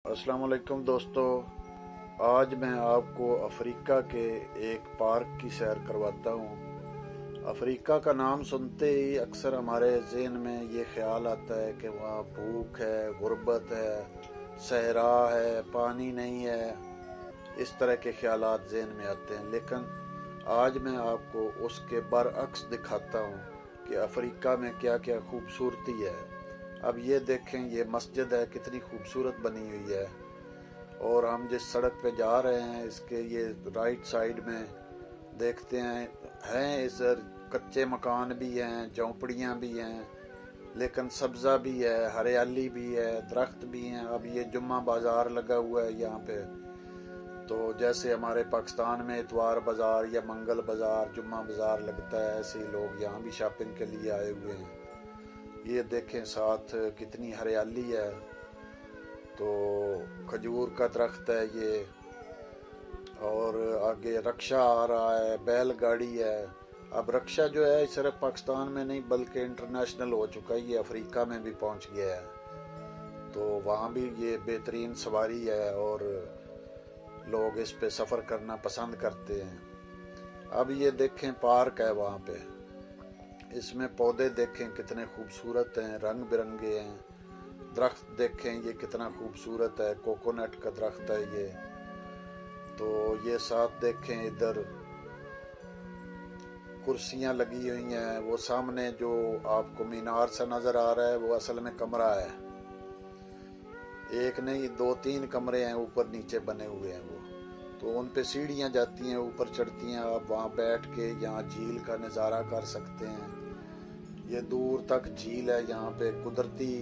अस्सलाम वालेकुम दोस्तों। आज मैं आपको अफ्रीका के एक पार्क की सैर करवाता हूँ। अफ्रीका का नाम सुनते ही अक्सर हमारे ज़हन में ये ख्याल आता है कि वहाँ भूख है, गुर्बत है, सहरा है, पानी नहीं है। इस तरह के ख्यालात ज़हन में आते हैं, लेकिन आज मैं आपको उसके बरअक्स दिखाता हूँ कि अफ्रीका में क्या क्या खूबसूरती है। अब ये देखें, ये मस्जिद है, कितनी खूबसूरत बनी हुई है। और हम जिस सड़क पे जा रहे हैं, इसके ये राइट साइड में देखते हैं इस कच्चे मकान भी हैं, झोंपड़ियाँ भी हैं, लेकिन सब्ज़ा भी है, हरियाली भी है, दरख्त भी हैं। अब ये जुम्मा बाज़ार लगा हुआ है यहाँ पे। तो जैसे हमारे पाकिस्तान में इतवार बाज़ार या मंगल बाज़ार, जुम्मा बाज़ार लगता है, ऐसे ही लोग यहाँ भी शॉपिंग के लिए आए हुए हैं। ये देखें साथ कितनी हरियाली है। तो खजूर का दरख्त है ये, और आगे रक्षा आ रहा है, बैलगाड़ी है। अब रक्षा जो है सिर्फ पाकिस्तान में नहीं बल्कि इंटरनेशनल हो चुका है, ये अफ्रीका में भी पहुंच गया है। तो वहाँ भी ये बेहतरीन सवारी है और लोग इस पे सफ़र करना पसंद करते हैं। अब ये देखें पार्क है वहाँ पे, इसमें पौधे देखें कितने खूबसूरत हैं, रंग बिरंगे हैं। दरख्त देखें ये कितना खूबसूरत है, कोकोनट का दरख्त है ये। तो ये साथ देखें, इधर कुर्सियां लगी हुई हैं। वो सामने जो आपको मीनार सा नज़र आ रहा है वो असल में कमरा है। एक नहीं, दो तीन कमरे हैं ऊपर नीचे बने हुए हैं वो। तो उन पे सीढ़ियाँ जाती हैं, ऊपर चढ़ती हैं। आप वहाँ बैठ के यहाँ झील का नज़ारा कर सकते हैं। ये दूर तक झील है, यहाँ पे कुदरती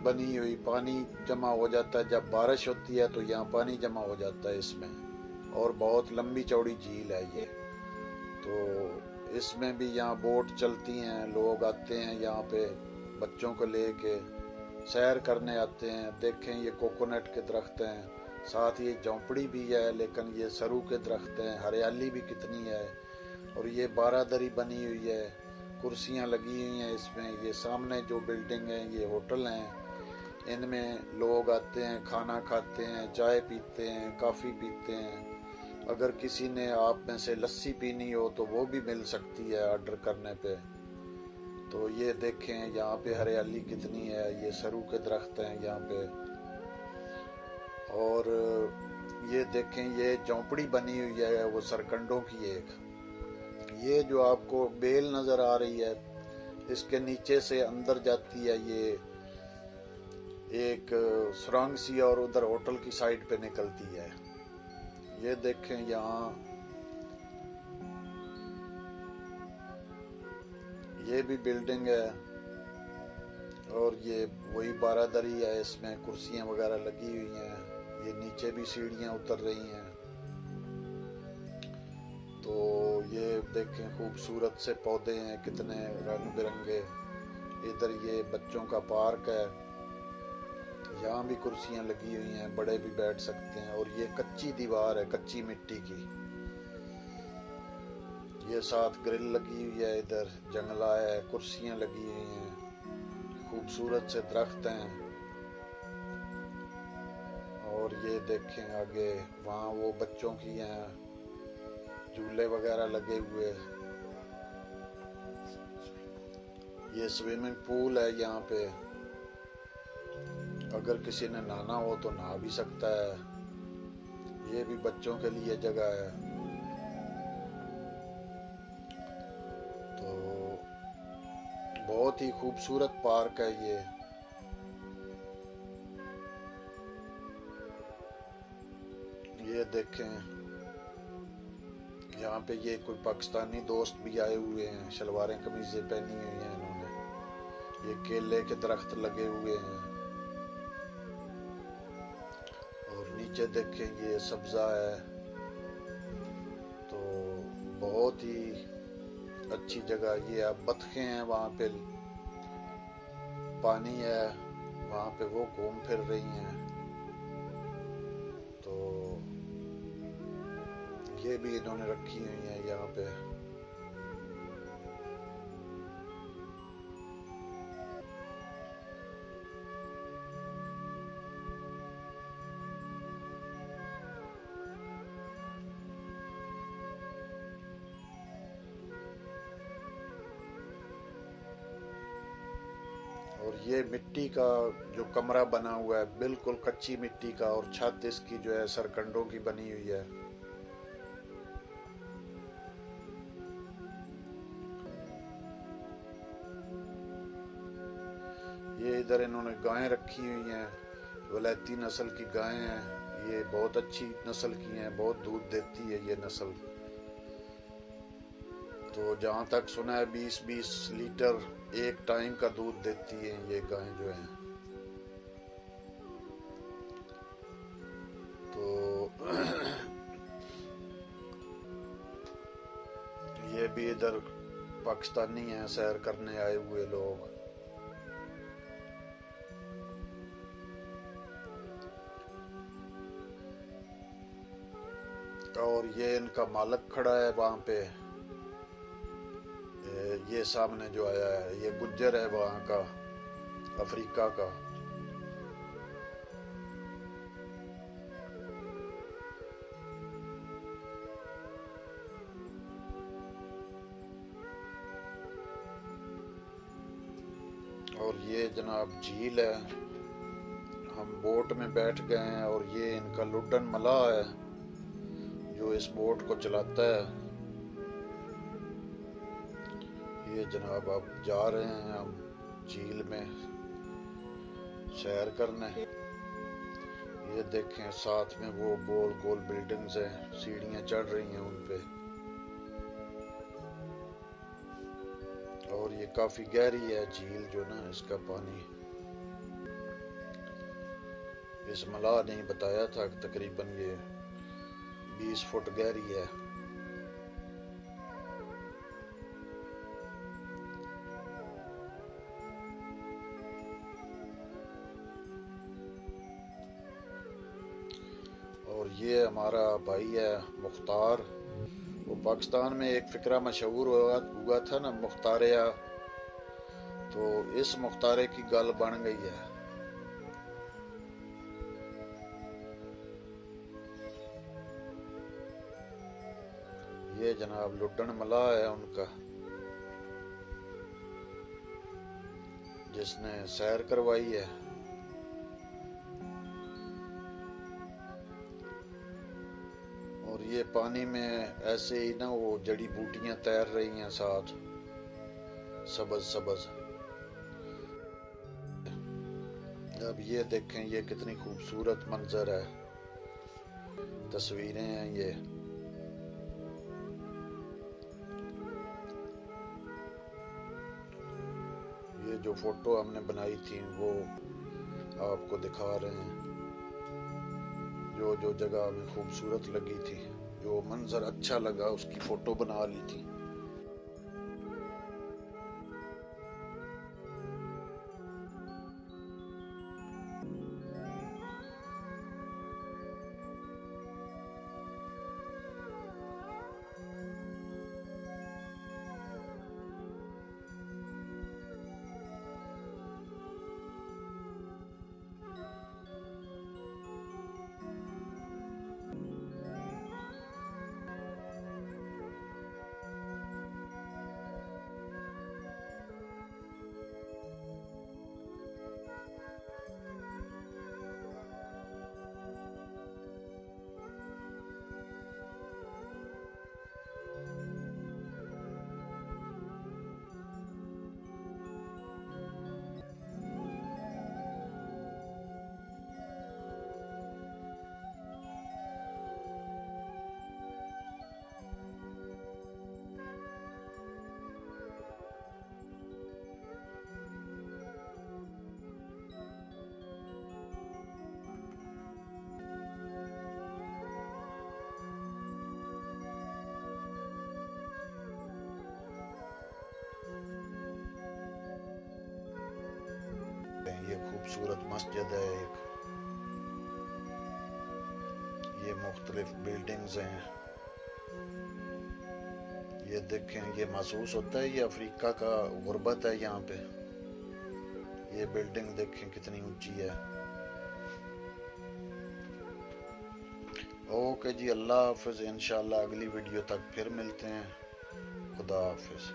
बनी हुई। पानी जमा हो जाता है, जब बारिश होती है तो यहाँ पानी जमा हो जाता है इसमें। और बहुत लंबी चौड़ी झील है ये। तो इसमें भी यहाँ बोट चलती हैं, लोग आते हैं यहाँ पे बच्चों को लेके सैर करने आते हैं। देखें ये कोकोनट के दरख्त हैं, साथ ये झोंपड़ी भी है, लेकिन ये सरू के दरख्त हैं। हरियाली भी कितनी है। और ये बारादरी बनी हुई है, कुर्सियाँ लगी हुई हैं इसमें। ये सामने जो बिल्डिंग है ये होटल हैं, इनमें लोग आते हैं, खाना खाते हैं, चाय पीते हैं, कॉफ़ी पीते हैं। अगर किसी ने आप में से लस्सी पीनी हो तो वो भी मिल सकती है ऑर्डर करने पे। तो ये देखें यहाँ पे हरियाली कितनी है, ये सरू के दरख्त हैं यहाँ पे। और ये देखें, ये झोंपड़ी बनी हुई है वो सरकंडों की एक। ये जो आपको बेल नज़र आ रही है, इसके नीचे से अंदर जाती है ये एक सुरंग सी, और उधर होटल की साइड पे निकलती है। ये देखें यहाँ, ये भी बिल्डिंग है। और ये वही बारादरी है, इसमें कुर्सियाँ वगैरह लगी हुई हैं। ये नीचे भी सीढ़ियाँ उतर रही हैं। तो ये देखें खूबसूरत से पौधे हैं, कितने रंग बिरंगे। इधर ये बच्चों का पार्क है, यहाँ भी कुर्सियाँ लगी हुई हैं, बड़े भी बैठ सकते हैं। और ये कच्ची दीवार है, कच्ची मिट्टी की। ये साथ ग्रिल लगी हुई है, इधर जंगला है, कुर्सियाँ लगी हुई हैं, खूबसूरत से दरख्त हैं। और ये देखें आगे, वहाँ वो बच्चों की हैं, झूले वगैरह लगे हुए। ये स्विमिंग पूल है यहाँ पे, अगर किसी ने नहाना हो तो नहा भी सकता है। ये भी बच्चों के लिए जगह है। तो बहुत ही खूबसूरत पार्क है ये। ये देखें यहाँ पे ये कोई पाकिस्तानी दोस्त भी आए हुए हैं, शलवारें कमीजें पहनी हुई हैं इन्होंने। ये केले के दरख्त लगे हुए हैं। और नीचे देखें ये सब्जा है। तो बहुत ही अच्छी जगह ये। अब बतखें हैं वहाँ पे, पानी है वहाँ पे, वो घूम फिर रही हैं। तो ये भी इन्होंने रखी हुई हैं यहाँ पे। और ये मिट्टी का जो कमरा बना हुआ है बिल्कुल कच्ची मिट्टी का, और छत इसकी जो है सरकंडों की बनी हुई है। ये इधर इन्होंने गायें रखी हुई हैं, वलैती नस्ल की गायें हैं। ये बहुत अच्छी नस्ल की हैं, बहुत दूध देती है ये नस्ल। तो जहाँ तक सुना है 20-20 लीटर एक टाइम का दूध देती है ये गायें जो हैं। तो ये भी इधर पाकिस्तानी हैं सैर करने आए हुए लोग। और ये इनका मालिक खड़ा है वहाँ पे, ये सामने जो आया है ये गुज्जर है वहाँ का, अफ्रीका का। और ये जनाब झील है, हम बोट में बैठ गए हैं और ये इनका लुड्डन मलाह है जो इस बोट को चलाता है। ये जनाब अब जा रहे हैं हम झील में सैर करने। ये देखें साथ में वो गोल गोल बिल्डिंग्स हैं, सीढ़ियाँ चढ़ रही हैं उन पे। और ये काफी गहरी है झील जो ना, इसका पानी इस मलाह ने बताया था कि तकरीबन ये 20 फुट गहरी है। और ये हमारा भाई है मुख्तार, वो पाकिस्तान में एक फिक्रा मशहूर हुआ था ना, मुख्तारिया, तो इस मुख्तारे की गल बन गई है। ये जनाब लुड्डन मलाह है उनका, जिसने सैर करवाई है। और ये पानी में ऐसे ही ना वो जड़ी बूटियां तैर रही हैं साथ, सबज सबज। अब ये देखें ये कितनी खूबसूरत मंजर है, तस्वीरें हैं ये। जो फोटो हमने बनाई थी वो आपको दिखा रहे हैं, जो जो जगह हमें खूबसूरत लगी थी, जो मंजर अच्छा लगा उसकी फोटो बना ली थी। ये खूबसूरत मस्जिद है एक, ये मुख्तलिफ बिल्डिंग्स हैं। ये देखें, ये महसूस होता है ये अफ्रीका का गुर्बत है यहाँ पे। ये बिल्डिंग देखें कितनी ऊंची है। ओके जी, अल्लाह हाफिज। इंशाल्लाह अगली वीडियो तक फिर मिलते हैं। खुदा हाफिज।